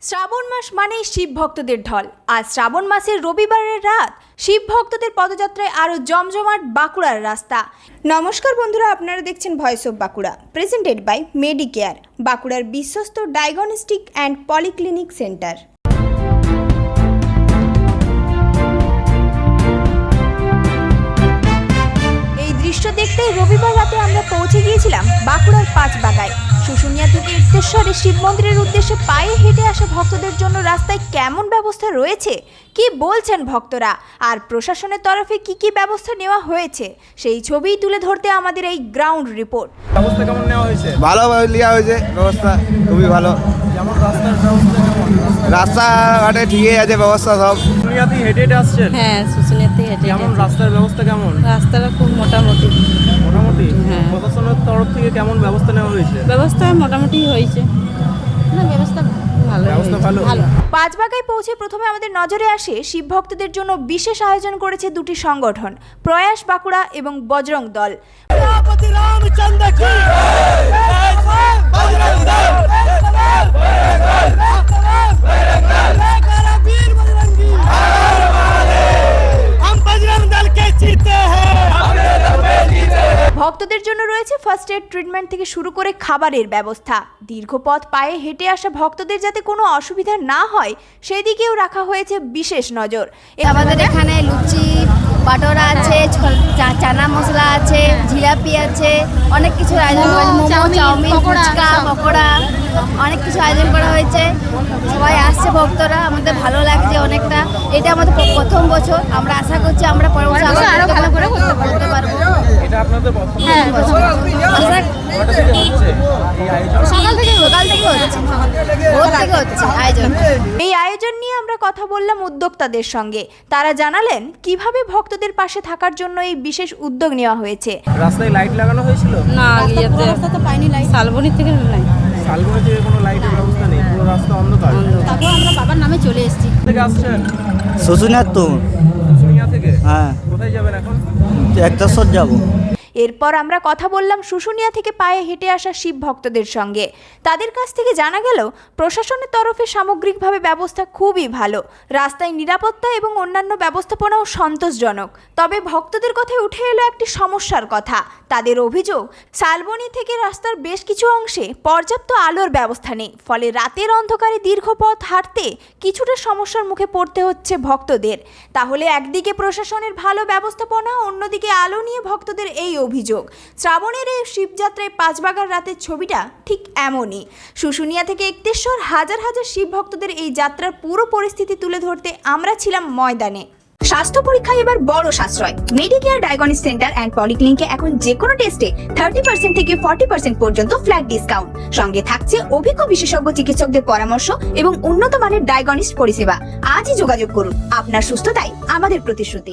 শ্রাবণ মাস মানেই শিব ভক্তদের ঢল। আজ শ্রাবণ মাসের রবিবারের রাত শিব ভক্তদের পদযাত্রায় আরও জমজমাট বাঁকুড়ার রাস্তা। নমস্কার বন্ধুরা, আপনারা দেখছেন voice of Bankura, presented by Medicare, বাঁকুড়ার বিশ্বস্ত ডায়াগনস্টিক অ্যান্ড পলিক্লিনিক সেন্টার। এই দৃশ্য দেখতে রবিবার রাতে আমরা পৌঁছে গিয়েছিলাম বাঁকুড়ার পাঁচবাগায়। শুশুনিয়া থেকে ইক্তেশ্বরে শিব মন্দিরের উদ্দেশ্যে পায়ে হেঁটে আসা ভক্তদের জন্য রাস্তায় কেমন ব্যবস্থা রয়েছে, কি বলছেন ভক্তরা, আর প্রশাসনের তরফে কি ব্যবস্থা নেওয়া হয়েছে, সেই ছবিই তুলে ধরতে আমাদের এই গ্রাউন্ড রিপোর্ট। ব্যবস্থা কেমন নেওয়া হয়েছে? ভালোভাবে নেওয়া হয়েছে, ব্যবস্থা খুবই ভালো। যেমন রাস্তার ব্যবস্থা কেমন? রাস্তাঘাটে ঠিকই আছে ব্যবস্থা সব। শুশুনিয়াতে হেঁটে হেঁটে আসছেন? হ্যাঁ, শুশুনিয়াতে হেঁটে কেমন গেছি। রাস্তার ব্যবস্থা কেমন? রাস্তাটা খুব মোটামুটি। মোটামুটি? হ্যাঁ। প্রশাসনের তরফ থেকে কেমন ব্যবস্থা নেওয়া হয়েছে? ব্যবস্থা মোটামুটি হয়েছে। না, ব্যবস্থা ভালো। ব্যবস্থা ভালো? পাঁচবাগায় পৌঁছে প্রথমে আমাদের নজরে আসে শিব ভক্তদের জন্য বিশেষ আয়োজন করেছে দুটি সংগঠন, প্রয়াস বাঁকুড়া এবং বজরং দল। ভক্তদের জন্য রয়েছে ফার্স্ট এড ট্রিটমেন্ট থেকে শুরু করে খাবারের ব্যবস্থা। দীর্ঘ পথ পায়ে হেঁটে আসা ভক্তদের যাতে কোনো অসুবিধা না হয় সেদিকেও রাখা হয়েছে বিশেষ নজর। আমাদের এখানে লুচি বাটোরা আছে, চানা মশলা আছে, জিলাপি আছে, অনেক কিছু আয়োজন করা হয়েছে। মোমো, চাউমিন, ফুচকা, পকোড়া, অনেক কিছু আয়োজন করা হয়েছে। সবাই আসছে ভক্তরা, আমাদের ভালো লাগছে অনেকটা। এটা আমাদের প্রথম বছর, আমরা আশা করছি আমরা পরের বছর আরো ভালো করে করতে পারবো। এটা আপনাদের প্রথম? হ্যাঁ, কটা থেকে হচ্ছে এই আয়োজন? সকাল থেকে হচ্ছে, ভোর থেকে হচ্ছে আয়োজন। এই আয়োজন নিয়ে আমরা কথা বললাম উদ্যোক্তাদের সঙ্গে। তারা জানালেন কিভাবে ভক্তদের পাশে থাকার জন্য এই বিশেষ উদ্যোগ নেওয়া হয়েছে। রাস্তায় লাইট লাগানো হয়েছিল? না, রাস্তা তো পাইনি লাইট। শালবনী থেকে নাই। শালবনী থেকে কোনো লাইটের ব্যবস্থা নেই, পুরো রাস্তা অন্ধকার। তারপর আমরা বাবার নামে চলে এসেছি। থেকে আসছেন? শুশুনিয়ার তো। শুশুনিয়া থেকে? হ্যাঁ, কোথায় যাবেন এখন? ইক্তেশ্বর যাবো। এরপর আমরা কথা বললাম শুশুনিয়া থেকে পায়ে হেঁটে আসা শিব ভক্তদের সঙ্গে। তাদের কাছ থেকে জানা গেল প্রশাসনের তরফে সামগ্রিকভাবে ব্যবস্থা খুবই ভালো। রাস্তায় নিরাপত্তা এবং অন্যান্য ব্যবস্থাপনাও সন্তোষজনক। তবে ভক্তদের কথায় উঠে এলো একটি সমস্যার কথা। তাদের অভিযোগ, শালবনী থেকে রাস্তার বেশ কিছু অংশে পর্যাপ্ত আলোর ব্যবস্থা নেই, ফলে রাতের অন্ধকারে দীর্ঘ পথ হাঁটতে কিছুটা সমস্যার মুখে পড়তে হচ্ছে ভক্তদের। তাহলে একদিকে প্রশাসনের ভালো ব্যবস্থাপনা, অন্যদিকে আলো নিয়ে ভক্তদের এই অভিযোগ। শ্রাবণের এই শিবযাত্রায় পাঁচবাগার রাতের ছবিটা ঠিক এমনই। শুশুনিয়া থেকে ইক্তেশ্বর হাজার হাজার শিব ভক্তদের এই যাত্রার পুরো পরিস্থিতি তুলে ধরতে আমরা ছিলাম ময়দানে। স্বাস্থ্য পরীক্ষায় এবার বড় সাশ্রয়। মেডিকেয়ার ডায়াগনস্টিক সেন্টার অ্যান্ড পলিক্লিনিকে এখন যে কোনো টেস্টে 30% থেকে 40% পর্যন্ত ফ্ল্যাট ডিসকাউন্ট। সঙ্গে থাকছে অভিজ্ঞ বিশেষজ্ঞ চিকিৎসকদের পরামর্শ এবং উন্নত মানের ডায়াগনস্টিক পরিষেবা। আজই যোগাযোগ করুন, আপনার সুস্থতাই আমাদের প্রতিশ্রুতি।